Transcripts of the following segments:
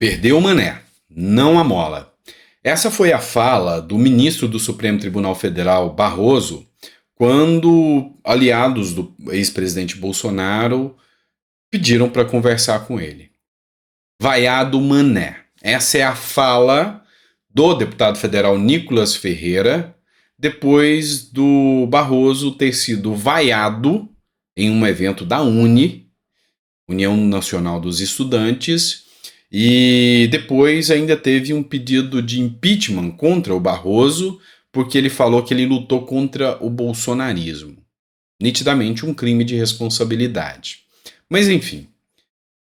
Perdeu o mané, não a mola. Essa foi a fala do ministro do Supremo Tribunal Federal, Barroso, quando aliados do ex-presidente Bolsonaro pediram para conversar com ele. Vaiado mané. Essa é a fala do deputado federal Nicolas Ferreira, depois do Barroso ter sido vaiado em um evento da União Nacional dos Estudantes, e depois ainda teve um pedido de impeachment contra o Barroso, porque ele falou que ele lutou contra o bolsonarismo. Nitidamente um crime de responsabilidade. Mas enfim,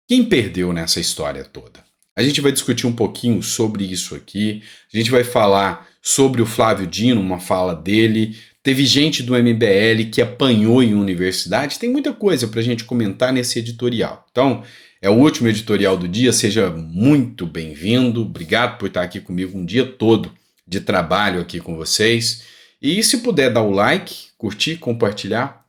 quem perdeu nessa história toda? A gente vai discutir um pouquinho sobre isso aqui, a gente vai falar sobre o Flávio Dino, uma fala dele, teve gente do MBL que apanhou em universidade, tem muita coisa para a gente comentar nesse editorial. Então, é o último editorial do dia, seja muito bem-vindo, obrigado por estar aqui comigo um dia todo de trabalho aqui com vocês. E se puder dar o like, curtir, compartilhar,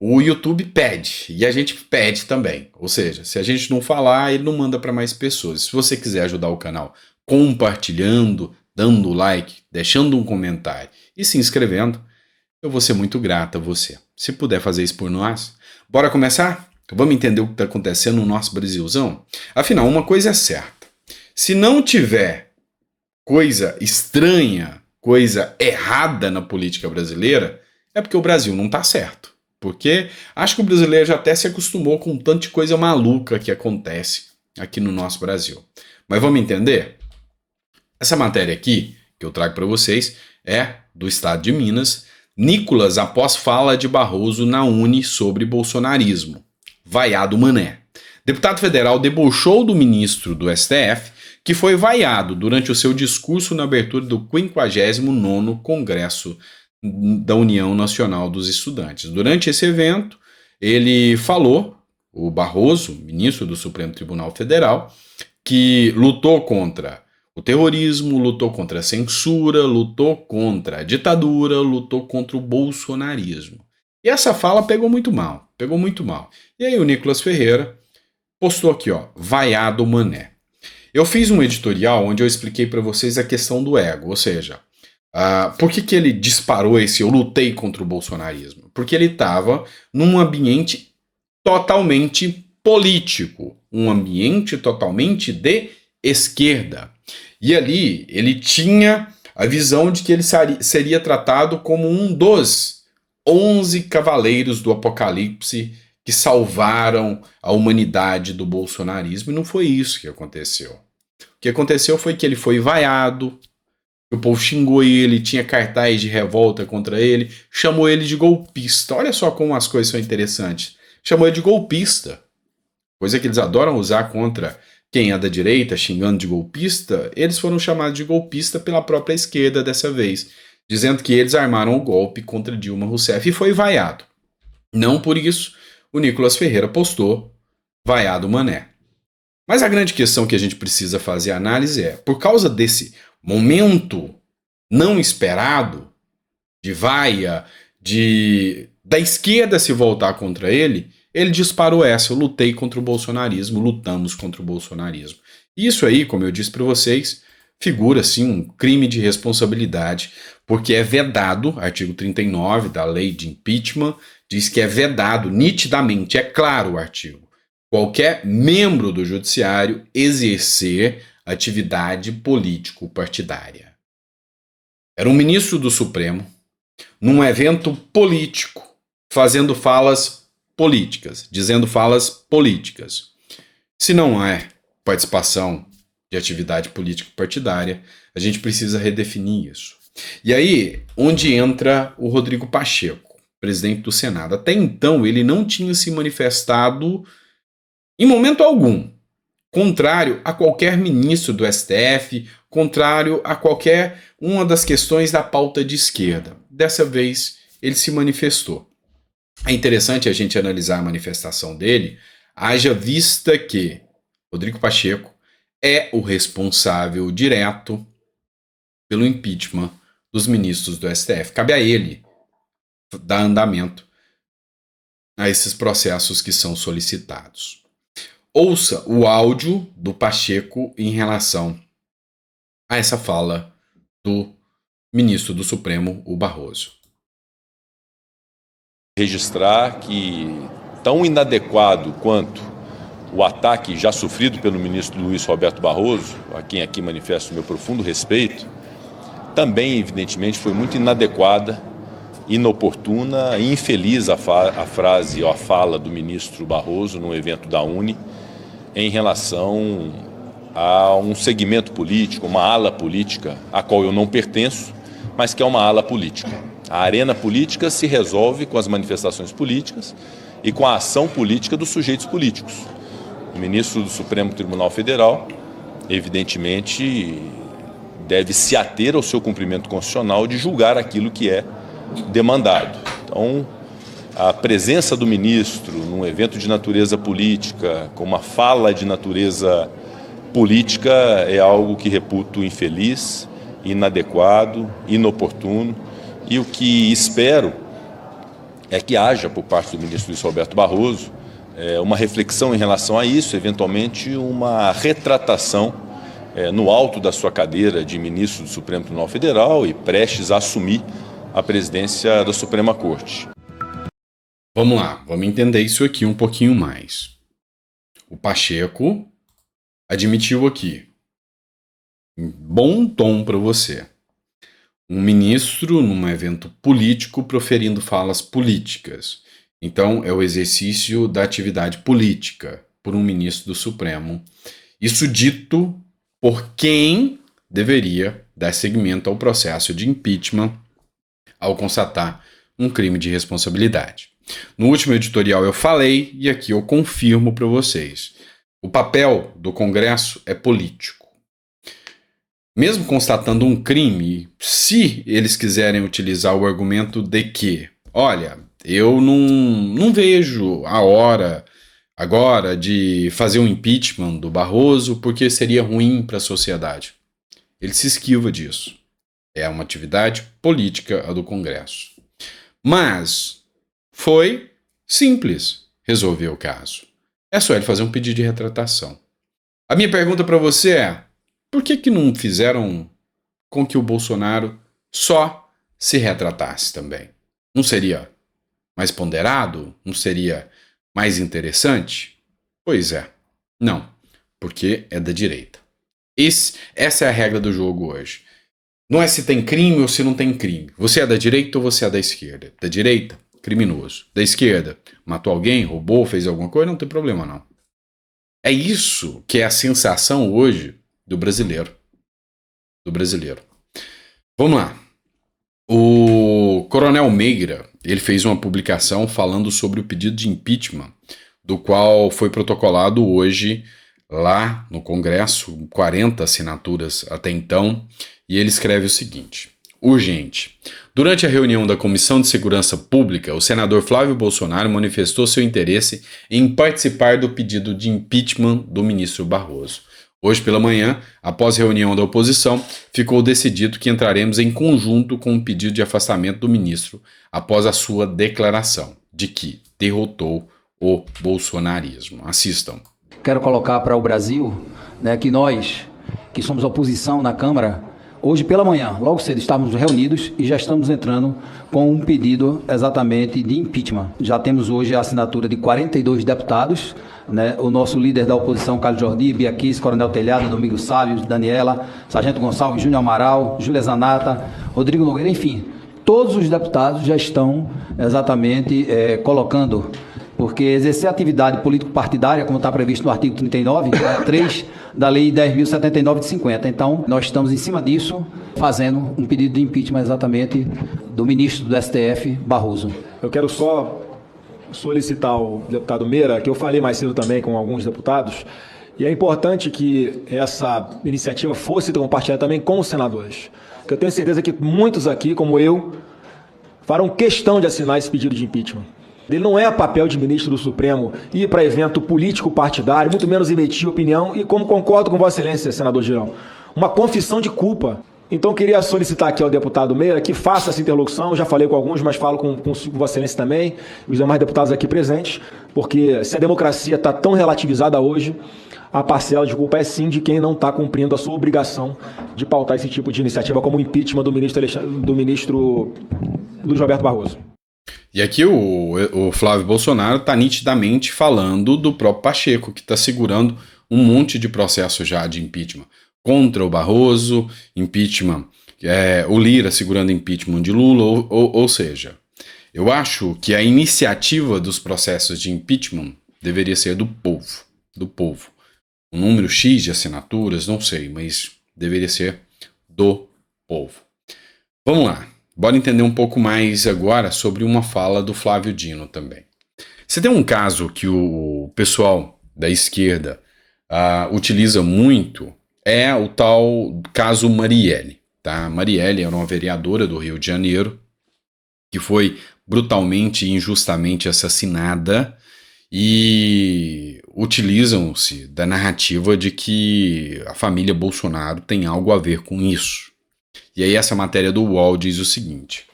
o YouTube pede, e a gente pede também. Ou seja, se a gente não falar, ele não manda para mais pessoas. Se você quiser ajudar o canal compartilhando, dando like, deixando um comentário e se inscrevendo, eu vou ser muito grato a você. Se puder fazer isso por nós, bora começar? Vamos entender o que está acontecendo no nosso Brasilzão? Afinal, uma coisa é certa. Se não tiver coisa estranha, coisa errada na política brasileira, é porque o Brasil não está certo. Porque acho que o brasileiro já até se acostumou com tanta coisa maluca que acontece aqui no nosso Brasil. Mas vamos entender? Essa matéria aqui, que eu trago para vocês, é do estado de Minas. Nicolas após fala de Barroso na Uni sobre bolsonarismo. Vaiado mané. Deputado federal debochou do ministro do STF, que foi vaiado durante o seu discurso na abertura do 59º Congresso da União Nacional dos Estudantes. Durante esse evento, ele falou, o Barroso, ministro do Supremo Tribunal Federal, que lutou contra o terrorismo, lutou contra a censura, lutou contra a ditadura, lutou contra o bolsonarismo. E essa fala pegou muito mal. E aí o Nicolas Ferreira postou aqui, ó, vaiado mané. Eu fiz um editorial onde eu expliquei para vocês a questão do ego, ou seja, por que ele disparou esse eu lutei contra o bolsonarismo? Porque ele estava num ambiente totalmente político, um ambiente totalmente de esquerda. E ali ele tinha a visão de que ele seria tratado como um dos 11 cavaleiros do apocalipse que salvaram a humanidade do bolsonarismo, e não foi isso que aconteceu. O que aconteceu foi que ele foi vaiado, o povo xingou ele, tinha cartaz de revolta contra ele, chamou ele de golpista. Olha só como as coisas são interessantes. Chamou ele de golpista, coisa que eles adoram usar contra quem é da direita, xingando de golpista. Eles foram chamados de golpista pela própria esquerda dessa vez, dizendo que eles armaram o golpe contra Dilma Rousseff e foi vaiado. Não por isso, o Nicolas Ferreira postou vaiado mané. Mas a grande questão que a gente precisa fazer análise é, por causa desse momento não esperado de vaia, da esquerda se voltar contra ele disparou essa, eu lutei contra o bolsonarismo, lutamos contra o bolsonarismo. Isso aí, como eu disse para vocês, figura sim um crime de responsabilidade, porque é vedado, artigo 39 da lei de impeachment, diz que é vedado nitidamente, é claro o artigo, qualquer membro do judiciário exercer atividade político-partidária. Era um ministro do Supremo, num evento político, fazendo falas políticas, dizendo falas políticas. Se não é participação de atividade político-partidária, a gente precisa redefinir isso. E aí, onde entra o Rodrigo Pacheco, presidente do Senado. Até então, ele não tinha se manifestado em momento algum, contrário a qualquer ministro do STF, contrário a qualquer uma das questões da pauta de esquerda. Dessa vez, ele se manifestou. É interessante a gente analisar a manifestação dele, haja vista que Rodrigo Pacheco é o responsável direto pelo impeachment dos ministros do STF. Cabe a ele dar andamento a esses processos que são solicitados. Ouça o áudio do Pacheco em relação a essa fala do ministro do Supremo, o Barroso. Registrar que, tão inadequado quanto o ataque já sofrido pelo ministro Luiz Roberto Barroso, a quem aqui manifesto o meu profundo respeito, também, evidentemente, foi muito inadequada, inoportuna e infeliz a frase ou a fala do ministro Barroso num evento da UNE em relação a um segmento político, uma ala política, a qual eu não pertenço, mas que é uma ala política. A arena política se resolve com as manifestações políticas e com a ação política dos sujeitos políticos. O ministro do Supremo Tribunal Federal, evidentemente, deve se ater ao seu cumprimento constitucional de julgar aquilo que é demandado. Então, a presença do ministro num evento de natureza política, com uma fala de natureza política, é algo que reputo infeliz, inadequado, inoportuno, e o que espero é que haja, por parte do ministro Luiz Roberto Barroso, uma reflexão em relação a isso, eventualmente uma retratação no alto da sua cadeira de ministro do Supremo Tribunal Federal e prestes a assumir a presidência da Suprema Corte. Vamos lá, vamos entender isso aqui um pouquinho mais. O Pacheco admitiu aqui, em bom tom para você, um ministro num evento político proferindo falas políticas. Então, é o exercício da atividade política por um ministro do Supremo. Isso dito por quem deveria dar seguimento ao processo de impeachment ao constatar um crime de responsabilidade. No último editorial eu falei, e aqui eu confirmo para vocês. O papel do Congresso é político. Mesmo constatando um crime, se eles quiserem utilizar o argumento de que, olha, eu não vejo a hora agora de fazer um impeachment do Barroso porque seria ruim para a sociedade. Ele se esquiva disso. É uma atividade política a do Congresso. Mas foi simples resolver o caso. É só ele fazer um pedido de retratação. A minha pergunta para você é: por que não fizeram com que o Bolsonaro só se retratasse também? Não seria mais ponderado? Não seria mais interessante? Pois é. Não, porque é da direita. Essa é a regra do jogo hoje. Não é se tem crime ou se não tem crime. Você é da direita ou você é da esquerda? Da direita, criminoso. Da esquerda, matou alguém, roubou, fez alguma coisa, não tem problema não. É isso que é a sensação hoje do brasileiro. Vamos lá. O Coronel Meira, ele fez uma publicação falando sobre o pedido de impeachment, do qual foi protocolado hoje lá no Congresso, 40 assinaturas até então, e ele escreve o seguinte: urgente. Durante a reunião da Comissão de Segurança Pública, o senador Flávio Bolsonaro manifestou seu interesse em participar do pedido de impeachment do ministro Barroso. Hoje pela manhã, após reunião da oposição, ficou decidido que entraremos em conjunto com um pedido de afastamento do ministro após a sua declaração de que derrotou o bolsonarismo. Assistam. Quero colocar para o Brasil, que nós, que somos oposição na Câmara, hoje pela manhã, logo cedo, estávamos reunidos e já estamos entrando com um pedido exatamente de impeachment. Já temos hoje a assinatura de 42 deputados, o nosso líder da oposição, Carlos Jordi, Bia Kiss, Coronel Telhado, Domingos Sábio, Daniela, Sargento Gonçalves, Júnior Amaral, Júlia Zanata, Rodrigo Nogueira, enfim, todos os deputados já estão exatamente colocando, porque exercer atividade político-partidária, como está previsto no artigo 39, 3 da Lei 10.079 de 50. Então, nós estamos em cima disso, fazendo um pedido de impeachment exatamente do ministro do STF, Barroso. Eu quero só solicitar ao deputado Meira, que eu falei mais cedo também com alguns deputados, e é importante que essa iniciativa fosse compartilhada também com os senadores. Porque eu tenho certeza que muitos aqui, como eu, farão questão de assinar esse pedido de impeachment. Ele não é papel de ministro do Supremo ir para evento político partidário, muito menos emitir opinião, e como concordo com Vossa Excelência, senador Girão, uma confissão de culpa. Então, queria solicitar aqui ao deputado Meira que faça essa interlocução. Já falei com alguns, mas falo com Vossa Excelência também, os demais deputados aqui presentes, porque se a democracia está tão relativizada hoje, a parcela de culpa é sim de quem não está cumprindo a sua obrigação de pautar esse tipo de iniciativa, como o impeachment do ministro Luiz Roberto Barroso. E aqui o Flávio Bolsonaro está nitidamente falando do próprio Pacheco, que está segurando um monte de processo já de impeachment contra o Barroso, impeachment, o Lira segurando impeachment de Lula, ou seja, eu acho que a iniciativa dos processos de impeachment deveria ser do povo. O número X de assinaturas, não sei, mas deveria ser do povo. Vamos lá, bora entender um pouco mais agora sobre uma fala do Flávio Dino também. Você tem um caso que o pessoal da esquerda utiliza muito, é o tal caso Marielle. Tá? Marielle era uma vereadora do Rio de Janeiro que foi brutalmente e injustamente assassinada e utilizam-se da narrativa de que a família Bolsonaro tem algo a ver com isso. E aí essa matéria do UOL diz o seguinte: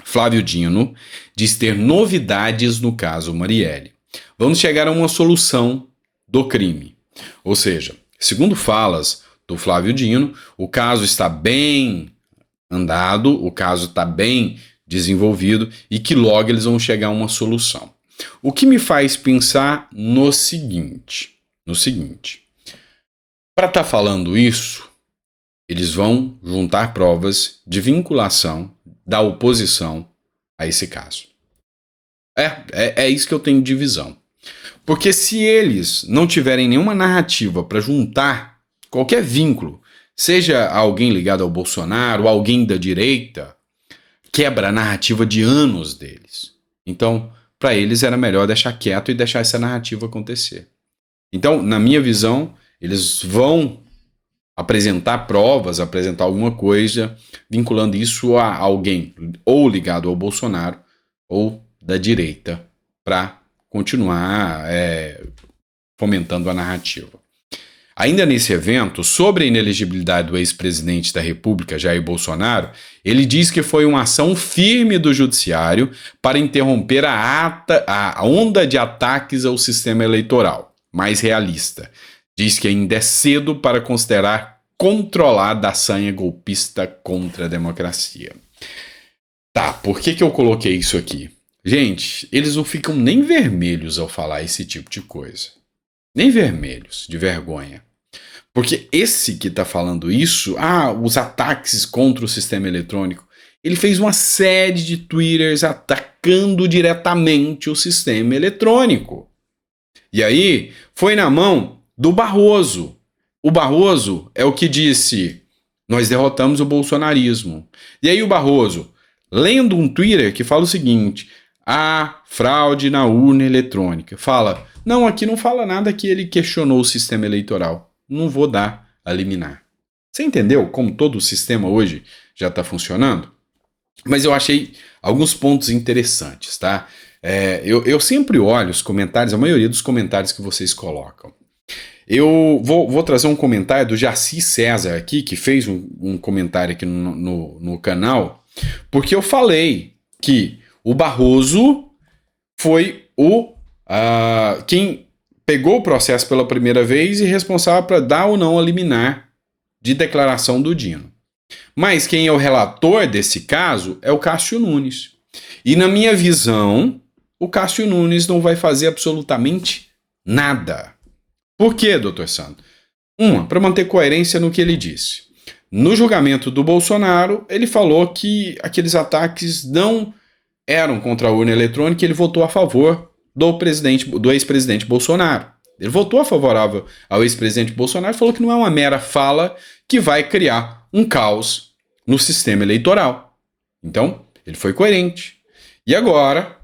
Flávio Dino diz ter novidades no caso Marielle. Vamos chegar a uma solução do crime. Ou seja, segundo falas do Flávio Dino, o caso está bem andado, o caso está bem desenvolvido e que logo eles vão chegar a uma solução. O que me faz pensar no seguinte, para estar falando isso, eles vão juntar provas de da oposição a esse caso. É isso que eu tenho de visão. Porque se eles não tiverem nenhuma narrativa para juntar qualquer vínculo, seja alguém ligado ao Bolsonaro, alguém da direita, quebra a narrativa de anos deles. Então, para eles era melhor deixar quieto e deixar essa narrativa acontecer. Então, na minha visão, eles vão apresentar provas, apresentar alguma coisa, vinculando isso a alguém ou ligado ao Bolsonaro ou da direita, para continuar fomentando a narrativa. Ainda nesse evento, sobre a inelegibilidade do ex-presidente da República, Jair Bolsonaro, ele diz que foi uma ação firme do judiciário para interromper a onda de ataques ao sistema eleitoral, mais realista. Diz que ainda é cedo para considerar controlada a sanha golpista contra a democracia. Tá, por que eu coloquei isso aqui? Gente, eles não ficam nem vermelhos ao falar esse tipo de coisa. Nem vermelhos, de vergonha. Porque esse que está falando isso, os ataques contra o sistema eletrônico, ele fez uma série de twitters atacando diretamente o sistema eletrônico. E aí, foi na mão do Barroso. O Barroso é o que disse: nós derrotamos o bolsonarismo. E aí o Barroso, lendo um Twitter que fala o seguinte: fraude na urna eletrônica. Fala: não, aqui não fala nada que ele questionou o sistema eleitoral. Não vou dar a liminar. Você entendeu como todo o sistema hoje já está funcionando? Mas eu achei alguns pontos interessantes, tá? Eu sempre olho os comentários, a maioria dos comentários que vocês colocam. Eu vou trazer um comentário do Jaci César aqui, que fez um comentário aqui no canal, porque eu falei que o Barroso foi quem pegou o processo pela primeira vez e responsável para dar ou não a liminar de declaração do Dino. Mas quem é o relator desse caso é o Cássio Nunes. E na minha visão, o Cássio Nunes não vai fazer absolutamente nada. Por quê, doutor Sandro? Para manter coerência no que ele disse. No julgamento do Bolsonaro, ele falou que aqueles ataques não eram contra a urna eletrônica e ele votou a favor do ex-presidente Bolsonaro. Ele votou a favorável ao ex-presidente Bolsonaro e falou que não é uma mera fala que vai criar um caos no sistema eleitoral. Então, ele foi coerente. E agora,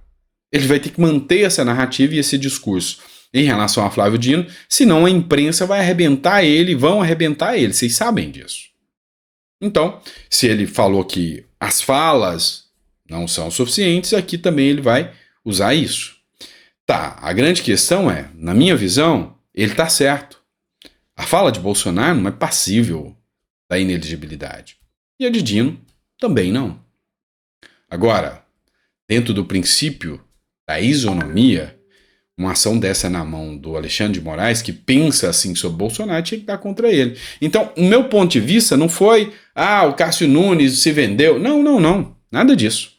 ele vai ter que manter essa narrativa e esse discurso em relação a Flávio Dino, senão a imprensa vai arrebentar ele, vão arrebentar ele, vocês sabem disso. Então, se ele falou que as falas não são suficientes, aqui também ele vai usar isso. Tá, a grande questão é, na minha visão, ele tá certo. A fala de Bolsonaro não é passível da inelegibilidade. e a de Dino também não. Agora, dentro do princípio da isonomia, uma ação dessa na mão do Alexandre de Moraes, que pensa assim sobre Bolsonaro, tinha que estar contra ele. Então, o meu ponto de vista não foi, o Cássio Nunes se vendeu. Não, nada disso.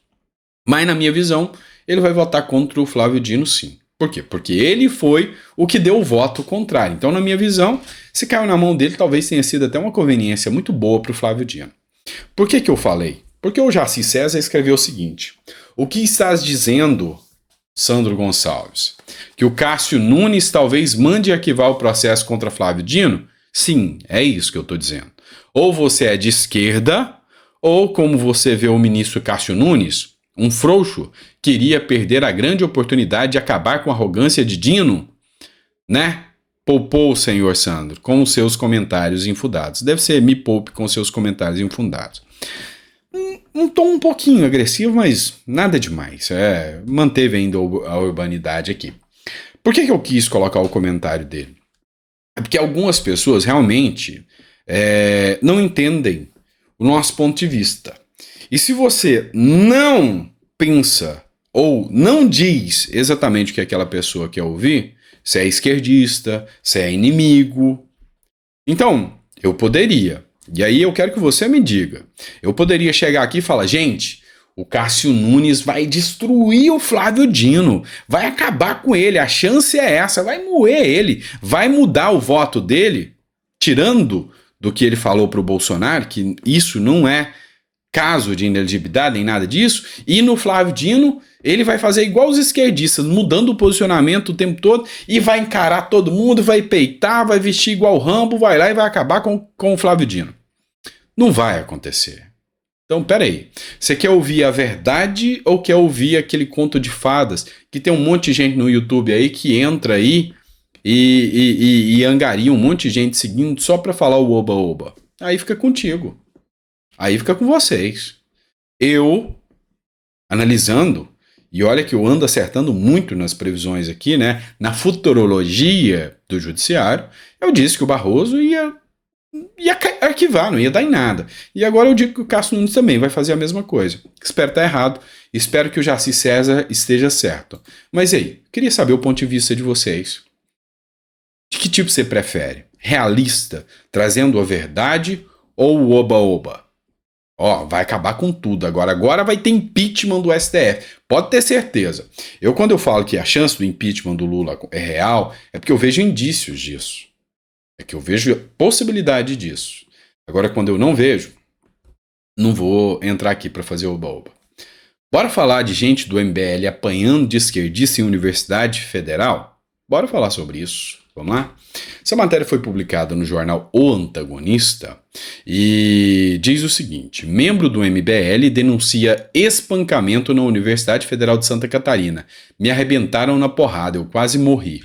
Mas, na minha visão, ele vai votar contra o Flávio Dino, sim. Por quê? Porque ele foi o que deu o voto contrário. Então, na minha visão, se caiu na mão dele, talvez tenha sido até uma conveniência muito boa para o Flávio Dino. Por que eu falei? Porque o Jaci César escreveu o seguinte: o que estás dizendo, Sandro Gonçalves? Que o Cássio Nunes talvez mande arquivar o processo contra Flávio Dino? Sim, é isso que eu estou dizendo. Ou você é de esquerda, ou como você vê o ministro Cássio Nunes, um frouxo, queria perder a grande oportunidade de acabar com a arrogância de Dino, né? Poupou o senhor Sandro com os seus comentários infundados. Deve ser me poupe com seus comentários infundados. Um tom um pouquinho agressivo, mas nada demais. Manteve ainda a urbanidade aqui. Por que eu quis colocar o comentário dele? É porque algumas pessoas realmente não entendem o nosso ponto de vista. E se você não pensa ou não diz exatamente o que aquela pessoa quer ouvir, se é esquerdista, se é inimigo, então eu poderia. E aí eu quero que você me diga. Eu poderia chegar aqui e falar, gente, o Cássio Nunes vai destruir o Flávio Dino, vai acabar com ele, a chance é essa, vai moer ele, vai mudar o voto dele, tirando do que ele falou para o Bolsonaro, que isso não é caso de inelegibilidade nem nada disso, e no Flávio Dino ele vai fazer igual os esquerdistas, mudando o posicionamento o tempo todo e vai encarar todo mundo, vai peitar, vai vestir igual o Rambo, vai lá e vai acabar com o Flávio Dino. Não vai acontecer. Então, peraí, você quer ouvir a verdade ou quer ouvir aquele conto de fadas que tem um monte de gente no YouTube aí que entra aí e angaria um monte de gente seguindo só pra falar o oba-oba? Aí fica contigo. Aí fica com vocês. Eu, analisando, e olha que eu ando acertando muito nas previsões aqui, né? Na futurologia do judiciário, eu disse que o Barroso ia arquivar, não ia dar em nada. E agora eu digo que o Cássio Nunes também vai fazer a mesma coisa. Espero estar errado. Espero que o Jaci César esteja certo. Mas aí, queria saber o ponto de vista de vocês. De que tipo você prefere? Realista, trazendo a verdade, ou o oba-oba? Vai acabar com tudo agora vai ter impeachment do STF, pode ter certeza. Quando eu falo que a chance do impeachment do Lula é real, é porque eu vejo indícios disso, é que eu vejo possibilidade disso. Agora, quando eu não vejo, não vou entrar aqui para fazer oba-oba. Bora falar de gente do MBL apanhando de esquerdista em Universidade Federal? Bora falar sobre isso. Vamos lá? Essa matéria foi publicada no jornal O Antagonista e diz o seguinte: membro do MBL denuncia espancamento na Universidade Federal de Santa Catarina. Me arrebentaram na porrada, eu quase morri.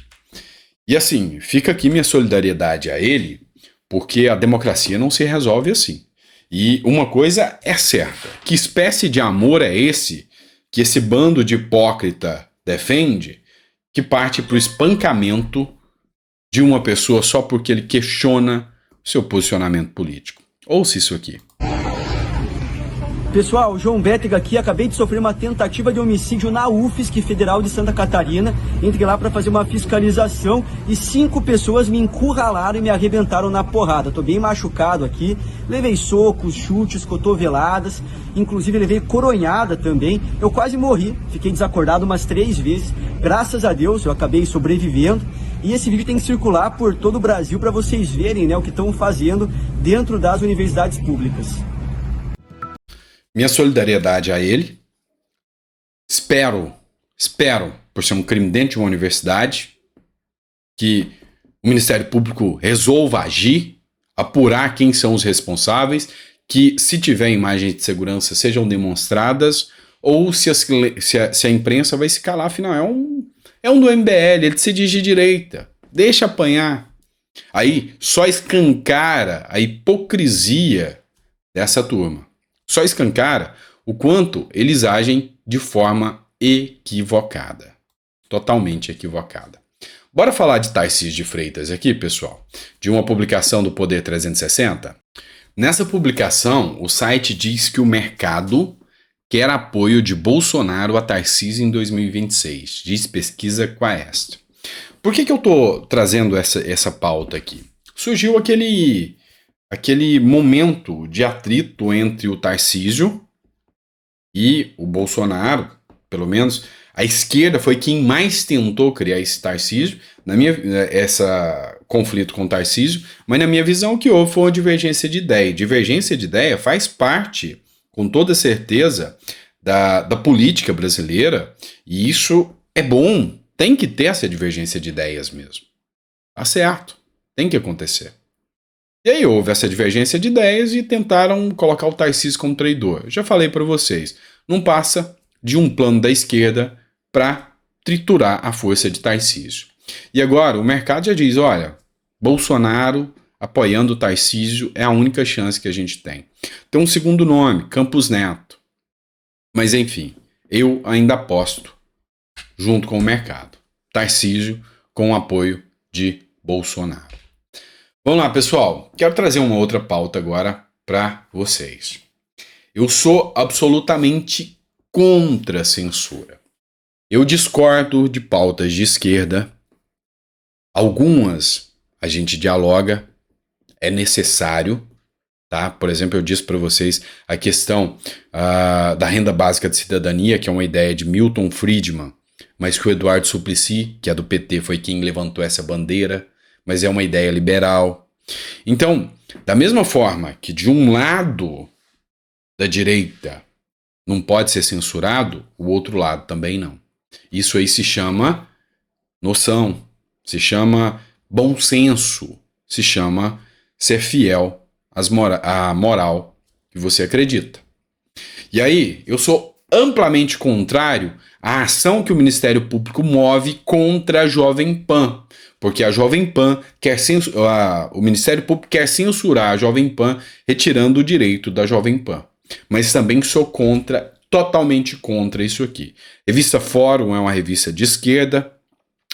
E assim, fica aqui minha solidariedade a ele, porque a democracia não se resolve assim. E uma coisa é certa: que espécie de amor é esse que esse bando de hipócrita defende, que parte para o espancamento de uma pessoa só porque ele questiona seu posicionamento político? Ouça isso aqui. Pessoal, João Bétega aqui, acabei de sofrer uma tentativa de homicídio na UFSC Federal de Santa Catarina. Entrei lá para fazer uma fiscalização e 5 pessoas me encurralaram e me arrebentaram na porrada. Tô bem machucado aqui, levei socos, chutes, cotoveladas, inclusive levei coronhada também. Eu quase morri, fiquei desacordado umas 3 vezes. Graças a Deus eu acabei sobrevivendo. E esse vídeo tem que circular por todo o Brasil para vocês verem, né, o que estão fazendo dentro das universidades públicas. Minha solidariedade a ele. Espero, por ser um crime dentro de uma universidade, que o Ministério Público resolva agir, apurar quem são os responsáveis, que se tiver imagens de segurança sejam demonstradas, ou se a imprensa vai se calar, afinal é um do MBL, ele se diz de direita, deixa apanhar. Aí só escancara a hipocrisia dessa turma. Só escancara o quanto eles agem de forma equivocada. Totalmente equivocada. Bora falar de Tarcísio de Freitas aqui, pessoal. De uma publicação do Poder 360. Nessa publicação, o site diz que o mercado quer apoio de Bolsonaro a Tarcísio em 2026, diz pesquisa Quaest. Por que eu estou trazendo essa pauta aqui? Surgiu aquele momento de atrito entre o Tarcísio e o Bolsonaro, pelo menos a esquerda foi quem mais tentou criar esse Tarcísio, essa conflito com o Tarcísio, mas na minha visão o que houve foi uma divergência de ideia. Divergência de ideia faz parte, com toda certeza, da política brasileira, e isso é bom, tem que ter essa divergência de ideias mesmo. Tá certo, tem que acontecer. E aí houve essa divergência de ideias e tentaram colocar o Tarcísio como traidor. Eu já falei para vocês, não passa de um plano da esquerda para triturar a força de Tarcísio. E agora o mercado já diz, olha, Bolsonaro apoiando o Tarcísio é a única chance que a gente tem. Tem um segundo nome, Campos Neto. Mas enfim, eu ainda aposto, junto com o mercado, Tarcísio com o apoio de Bolsonaro. Vamos lá, pessoal. Quero trazer uma outra pauta agora para vocês. Eu sou absolutamente contra a censura. Eu discordo de pautas de esquerda. Algumas a gente dialoga, é necessário, tá? Por exemplo, eu disse para vocês a questão da renda básica de cidadania, que é uma ideia de Milton Friedman, mas que o Eduardo Suplicy, que é do PT, foi quem levantou essa bandeira, mas é uma ideia liberal. Então, da mesma forma que de um lado da direita não pode ser censurado, o outro lado também não. Isso aí se chama noção, se chama bom senso, se chama ser fiel à moral que você acredita. E aí, eu sou amplamente contrário à ação que o Ministério Público move contra a Jovem Pan, porque a Jovem Pan o Ministério Público quer censurar a Jovem Pan, retirando o direito da Jovem Pan. Mas também sou totalmente contra isso aqui. Revista Fórum é uma revista de esquerda,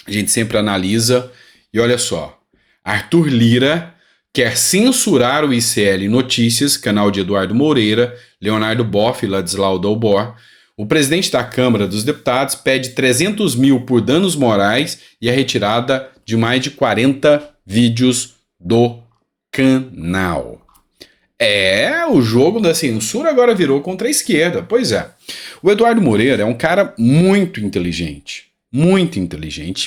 a gente sempre analisa, e olha só, Arthur Lira quer censurar o ICL Notícias, canal de Eduardo Moreira, Leonardo Boff e Ladislau Dalbor. O presidente da Câmara dos Deputados pede 300 mil por danos morais e a retirada de mais de 40 vídeos do canal. O jogo da censura agora virou contra a esquerda. Pois é. O Eduardo Moreira é um cara muito inteligente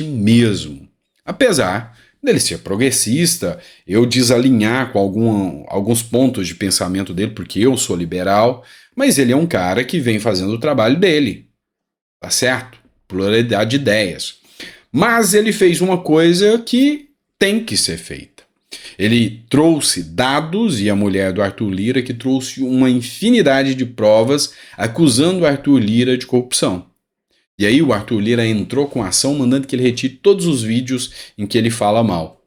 mesmo. Apesar dele ser progressista, eu desalinhar com alguns pontos de pensamento dele, porque eu sou liberal, mas ele é um cara que vem fazendo o trabalho dele. Tá certo? Pluralidade de ideias. Mas ele fez uma coisa que tem que ser feita. Ele trouxe dados, e a mulher do Arthur Lira que trouxe uma infinidade de provas acusando o Arthur Lira de corrupção. E aí o Arthur Lira entrou com ação mandando que ele retire todos os vídeos em que ele fala mal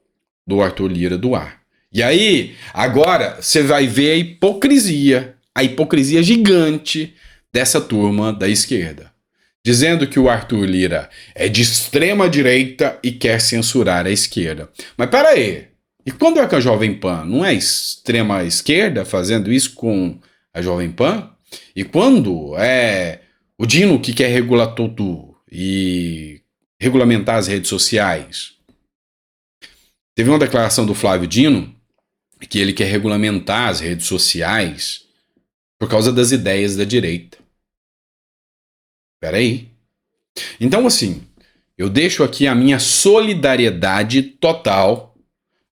do Arthur Lira do ar. E aí, agora, você vai ver a hipocrisia gigante dessa turma da esquerda. Dizendo que o Arthur Lira é de extrema direita e quer censurar a esquerda. Mas peraí, e quando é que a Jovem Pan não é extrema esquerda fazendo isso com a Jovem Pan? E quando é o Dino que quer regular tudo e regulamentar as redes sociais? Teve uma declaração do Flávio Dino que ele quer regulamentar as redes sociais por causa das ideias da direita. Peraí. Então, assim, eu deixo aqui a minha solidariedade total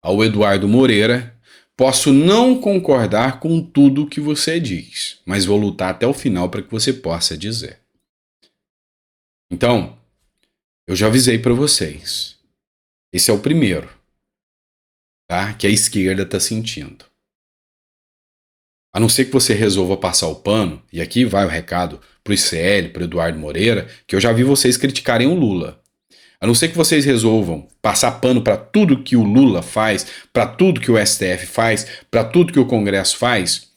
ao Eduardo Moreira. Posso não concordar com tudo que você diz, mas vou lutar até o final para que você possa dizer. Então, eu já avisei para vocês. Esse é o primeiro, tá? Que a esquerda está sentindo. A não ser que você resolva passar o pano, e aqui vai o recado pro ICL, pro Eduardo Moreira, que eu já vi vocês criticarem o Lula. A não ser que vocês resolvam passar pano para tudo que o Lula faz, para tudo que o STF faz, para tudo que o Congresso faz,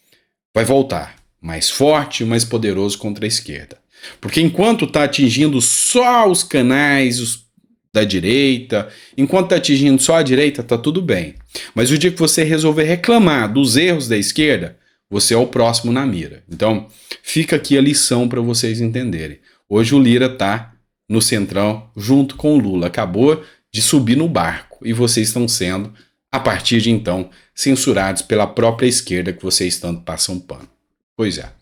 vai voltar mais forte e mais poderoso contra a esquerda. Porque enquanto está atingindo só os canais, da direita. Enquanto está atingindo só a direita, tá tudo bem. Mas o dia que você resolver reclamar dos erros da esquerda, você é o próximo na mira. Então, fica aqui a lição para vocês entenderem. Hoje o Lira está no Centrão junto com o Lula. Acabou de subir no barco. E vocês estão sendo, a partir de então, censurados pela própria esquerda que vocês tanto passam pano. Pois é.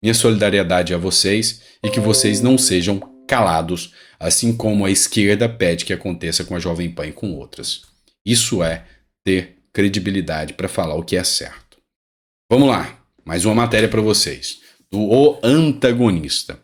Minha solidariedade a vocês e que vocês não sejam calados, assim como a esquerda pede que aconteça com a Jovem Pan e com outras. Isso é ter credibilidade para falar o que é certo. Vamos lá, mais uma matéria para vocês, do O Antagonista.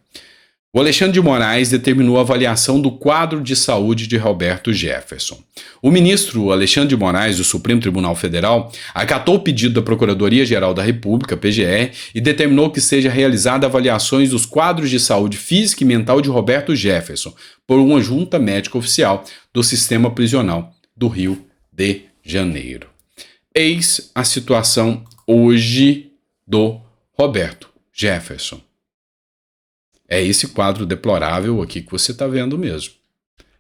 O Alexandre de Moraes determinou a avaliação do quadro de saúde de Roberto Jefferson. O ministro Alexandre de Moraes, do Supremo Tribunal Federal, acatou o pedido da Procuradoria-Geral da República, PGR, e determinou que seja realizada avaliações dos quadros de saúde física e mental de Roberto Jefferson por uma junta médica oficial do sistema prisional do Rio de Janeiro. Eis a situação hoje do Roberto Jefferson. É esse quadro deplorável aqui que você está vendo mesmo.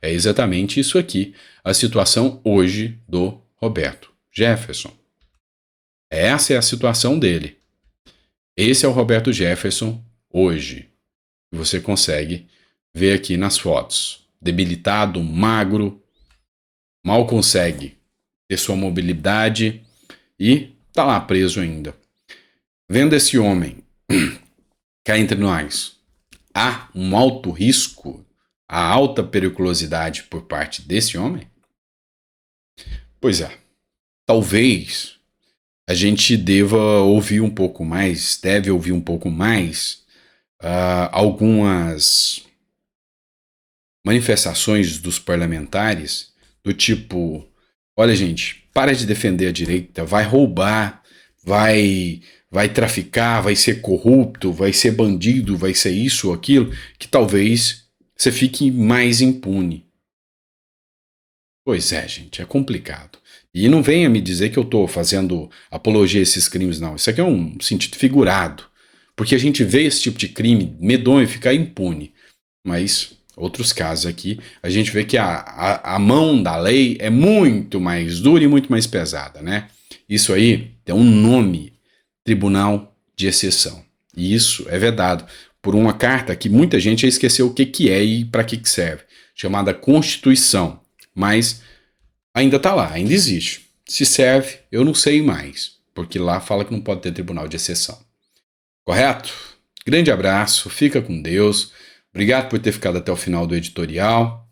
É exatamente isso aqui, a situação hoje do Roberto Jefferson. Essa é a situação dele. Esse é o Roberto Jefferson hoje. Você consegue ver aqui nas fotos. Debilitado, magro, mal consegue ter sua mobilidade e está lá preso ainda. Vendo esse homem cá entre nós, há um alto risco, há alta periculosidade por parte desse homem? Pois é, talvez a gente deve ouvir um pouco mais algumas manifestações dos parlamentares do tipo, olha gente, para de defender a direita, vai roubar, vai traficar, vai ser corrupto, vai ser bandido, vai ser isso ou aquilo, que talvez você fique mais impune. Pois é, gente, é complicado. E não venha me dizer que eu estou fazendo apologia a esses crimes, não. Isso aqui é um sentido figurado. Porque a gente vê esse tipo de crime medonho ficar impune. Mas, outros casos aqui, a gente vê que a mão da lei é muito mais dura e muito mais pesada, né? Isso aí tem um nome, Tribunal de Exceção. E isso é vedado por uma carta que muita gente já esqueceu o que é e para que serve, chamada Constituição. Mas ainda está lá, ainda existe. Se serve, eu não sei mais, porque lá fala que não pode ter Tribunal de Exceção. Correto? Grande abraço, fica com Deus. Obrigado por ter ficado até o final do editorial.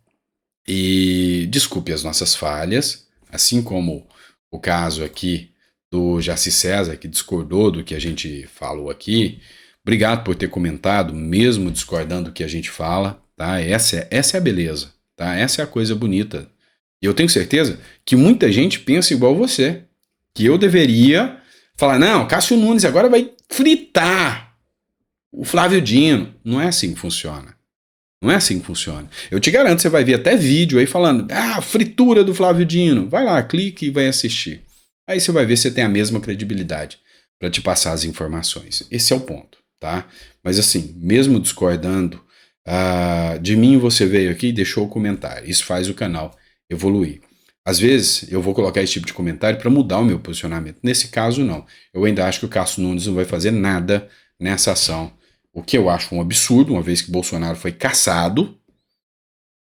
E desculpe as nossas falhas, assim como o caso aqui do Jaci César, que discordou do que a gente falou aqui. Obrigado por ter comentado, mesmo discordando do que a gente fala, tá? Essa é a beleza, tá? Essa é a coisa bonita. E eu tenho certeza que muita gente pensa igual você, que eu deveria falar, não, Cássio Nunes agora vai fritar o Flávio Dino. Não é assim que funciona. Não é assim que funciona. Eu te garanto, você vai ver até vídeo aí falando, fritura do Flávio Dino. Vai lá, clique e vai assistir. Aí você vai ver se você tem a mesma credibilidade para te passar as informações. Esse é o ponto, tá? Mas assim, mesmo discordando de mim, você veio aqui e deixou o comentário. Isso faz o canal evoluir. Às vezes, eu vou colocar esse tipo de comentário para mudar o meu posicionamento. Nesse caso, não. Eu ainda acho que o Cássio Nunes não vai fazer nada nessa ação. O que eu acho um absurdo, uma vez que Bolsonaro foi cassado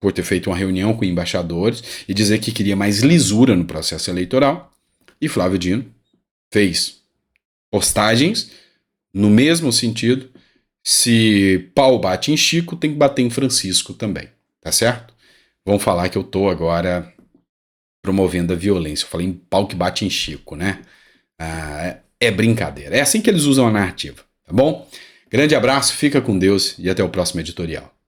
por ter feito uma reunião com embaixadores e dizer que queria mais lisura no processo eleitoral. E Flávio Dino fez postagens no mesmo sentido. Se pau bate em Chico, tem que bater em Francisco também, tá certo? Vão falar que eu tô agora promovendo a violência. Eu falei em pau que bate em Chico, né? É brincadeira. É assim que eles usam a narrativa, tá bom? Grande abraço, fica com Deus e até o próximo editorial.